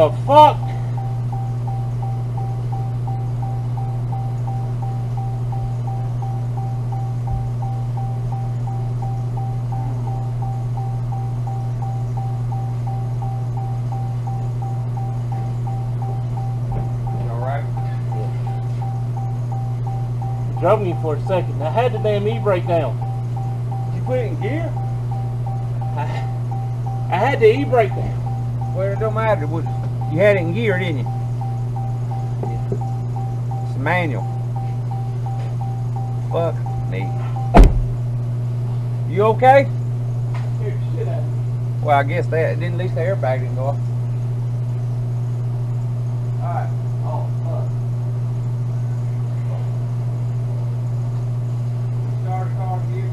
the fuck? Drove me for a second. I had the damn e-brake down. Did you put it in gear? I had the e-brake down. Well, it don't matter. You had it in gear, didn't you? It's a manual. Fuck me. You okay? Scared the shit out of me. Well, I guess that. At least the airbag didn't go off. Alright. Oh, fuck. Start the car again.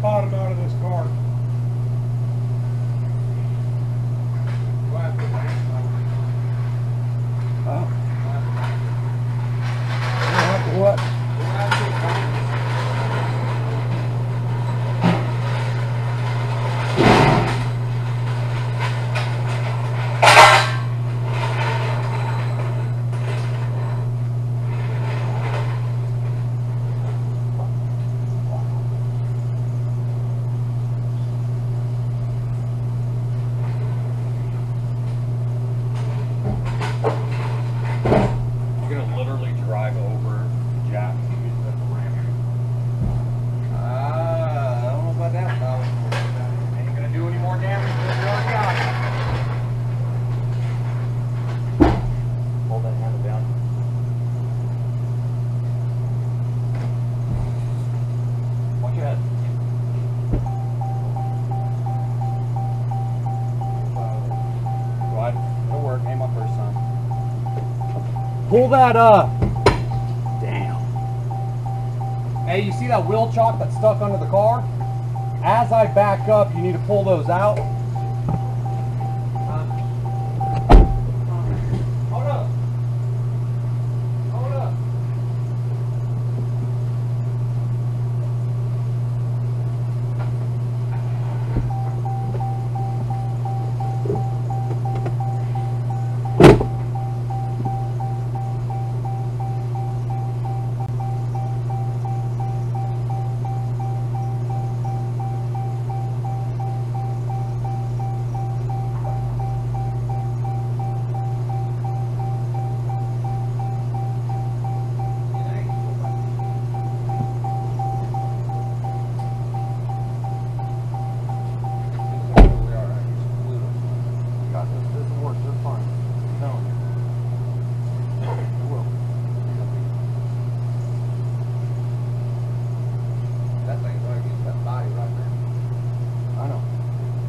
Bottom out of this car. What? Pull that up. Damn. Hey, you see that wheel chock that's stuck under the car? As I back up, you need to pull those out. Hold up. Hold up.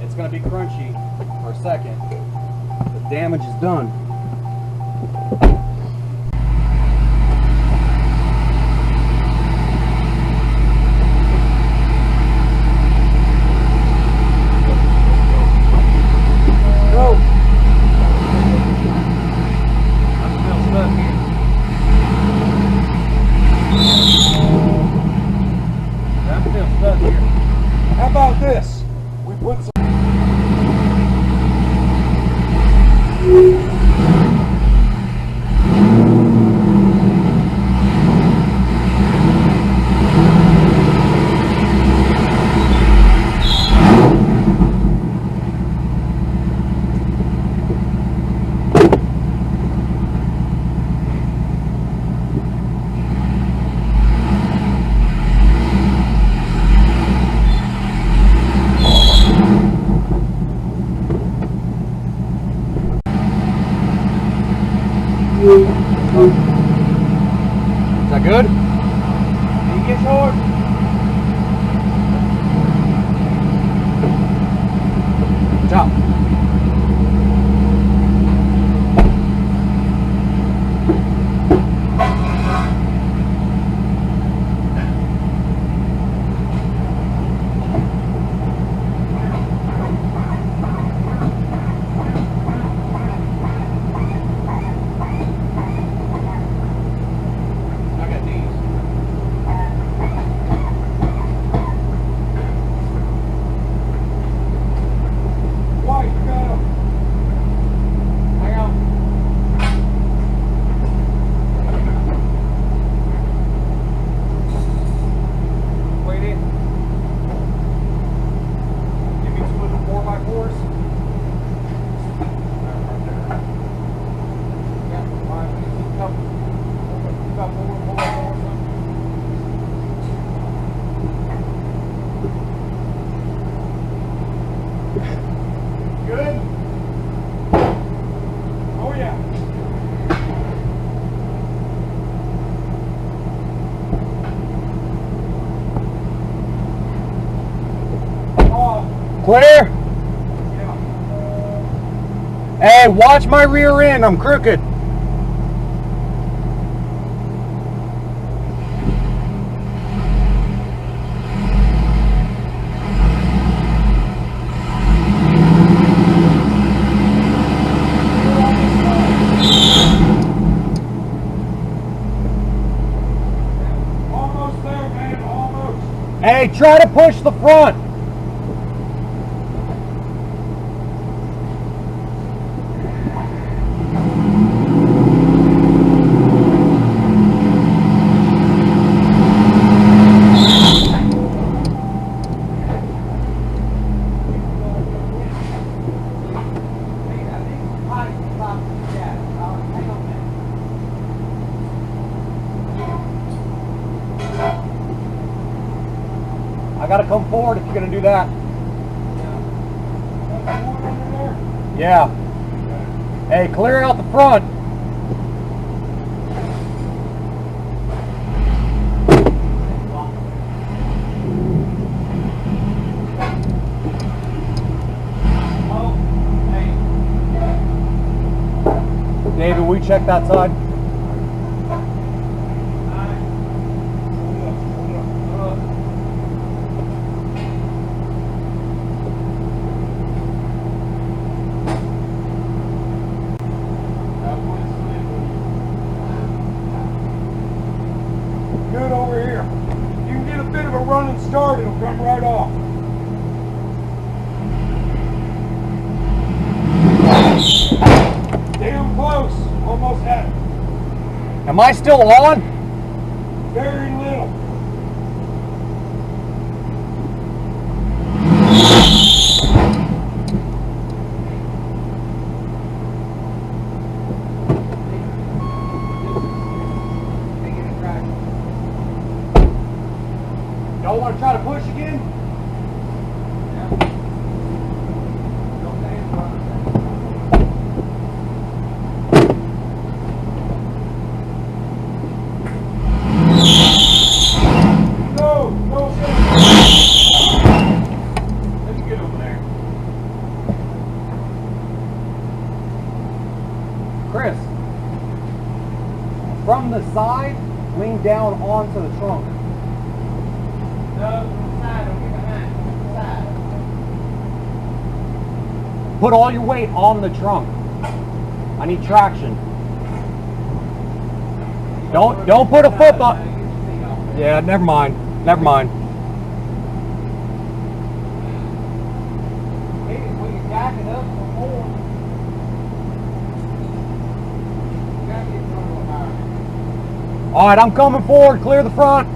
It's going to be crunchy for a second. The damage is done. Go. I'm still stuck here. I'm still stuck here. How about this? We put some Is that good? Can you get short? Top. about forward. Good? Oh yeah. Clear? Yeah. Hey, watch my rear end. I'm crooked. Almost there, man, almost. Hey, try to push the front. I gotta come forward if you're gonna do that. Yeah. Hey, clear out the front. David, will we check that side? Good over here. You can get a bit of a running start, it'll come right off. Damn close. Almost had it. Am I still on? Very little. Y'all want to try to push again? No, no, sir. Let's get over there. Chris, from the side, lean down onto the trunk. No, side, don't get behind. Side. Put all your weight on the trunk. I need traction. Don't put a foot on. Yeah, never mind. Never mind. Maybe when you're backing up before. You gotta get in front of a car. All right, I'm coming forward. Clear the front.